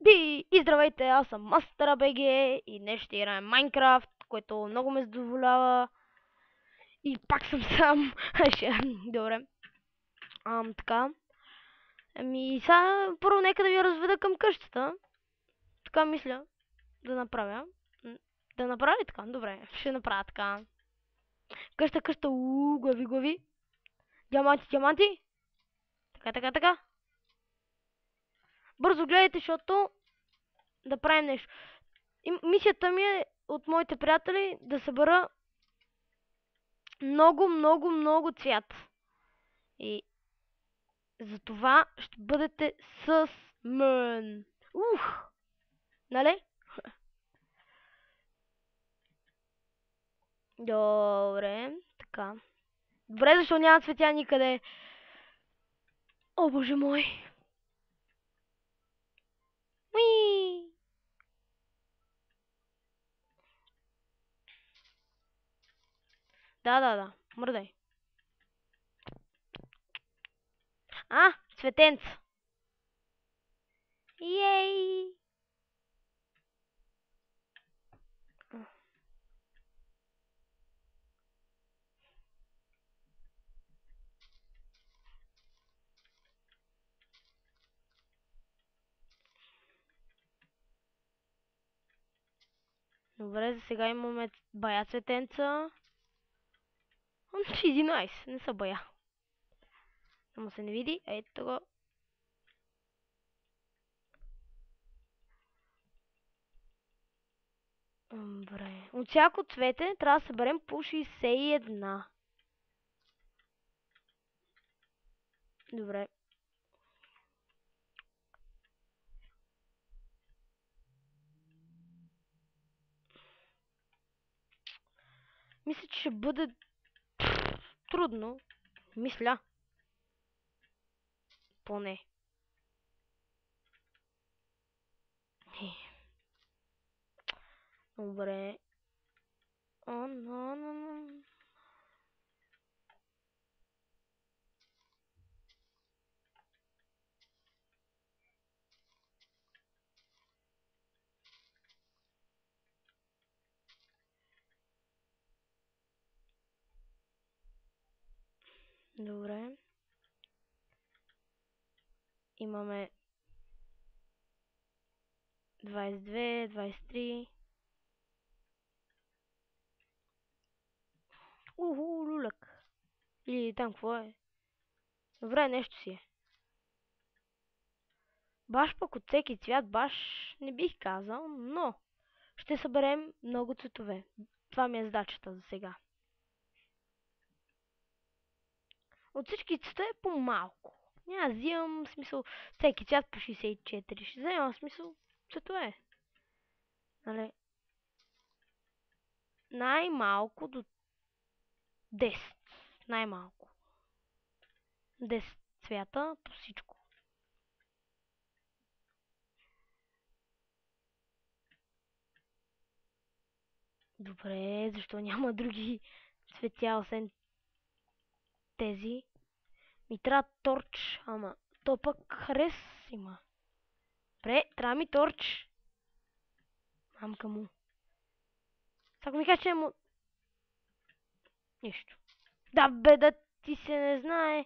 И здравейте, аз съм Мастера БГ и днес ще играем Майнкрафт, което много ме задоволява. И пак съм сам. Добре. Така. Сега първо нека да ви разведа към къщата. Така мисля да направя. Да направя ли така? Добре, ще направя така. Къща, глави. Диаманти. Така. Бързо гледайте, защото да правим нещо. Мисията ми е от моите приятели да събера много цвят. И за това ще бъдете с мен. Нали? Добре, така. Добре, защо няма цветя никъде? О, боже мой. Уи! Да. Мърдай. Цветенца. Ей! Добре, за сега имаме бая цветенца. 11, не са бая. Ама се не види. Ето го. Добре. От всяко цвете трябва да съберем по 61. Добре. Мисля, че ще бъде трудно. Мисля. Поне. Добре. Добре. Имаме 22, 23. Люлък. Или там какво е? Добре, нещо си е. Баш пък от всеки цвят, баш не бих казал, но ще съберем много цветове. Това ми е задачата за сега. От всички цвета е по-малко. Няма да взимам смисъл всеки цвят по 64. Ще вземам смисъл цветове. Нали? Най-малко до 10. Най-малко. 10 цвята по всичко. Добре, защо няма други цветя, освен тези? Ми трябва торч, ама то пък харес има. Добре, трябва ми торч. Мамка му. Сега ми каже, че му... Нищо. Да бе, да ти се не знае.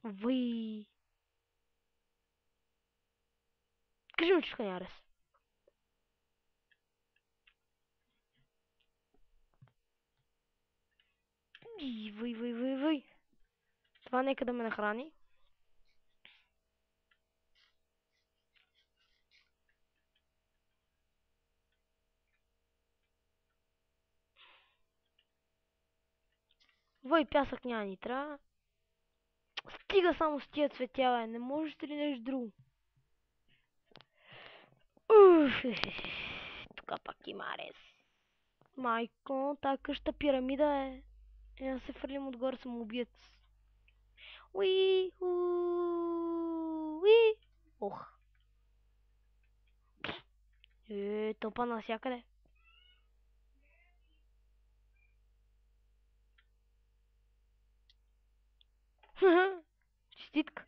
Въй. Кажи ми, че иска ярес. Въй. Това нека да ме нахрани. Въй, пясък няма ни трябва. Стига само с тия цветя, бе. Не можеш ли нещо друго? Тук пак има арес. Майко, тази къща пирамида е. Я се фърлим отгоре самоубиец. Уи. Ох. Топа навсякъде. Честитка.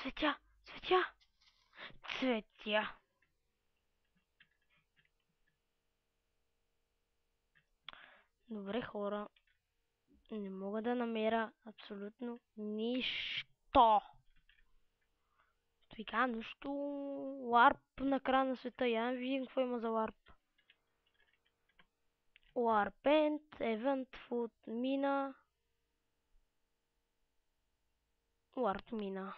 Цветя, цветя, цветя. Добре, хора. Не мога да намеря абсолютно нищо. Така, нищо. Ларп на края на света. Я не видим какво има за ларп. Warpaint, Event Food, Мина. Warp Мина.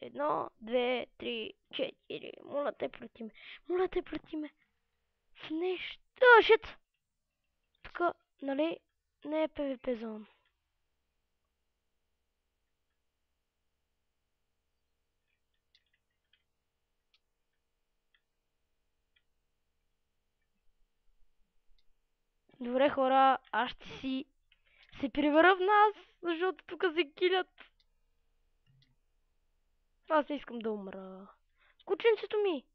Едно, две, три, четири. Моля те прати ме. Моля те прати ме. В нещо. Шит! Тук, нали, не е PvP зона. Добре, хора, аз ще си се превърна в нас, защото тук се килят. Аз не искам да умра. Кученцето ми!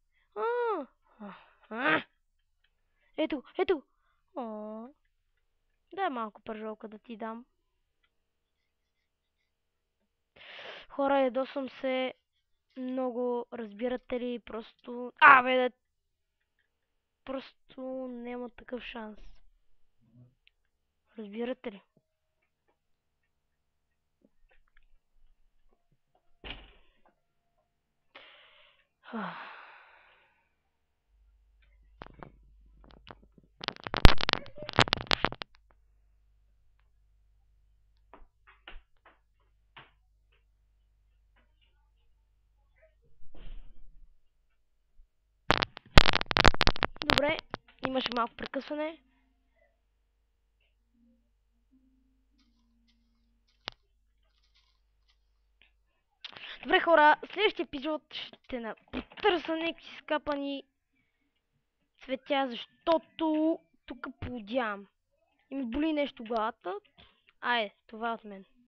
Ето, ето! Дай малко пържолка да ти дам. Хора, ядосвам се много, разбирате ли, просто... Бе, да... Просто няма такъв шанс. Разбирате ли? Добре, имаше малко прекъсване. Добре, хора, следващия епизод ще потърся някакви скапани цветя, защото тук плодявам. И ми боли нещо главата. Това е от мен.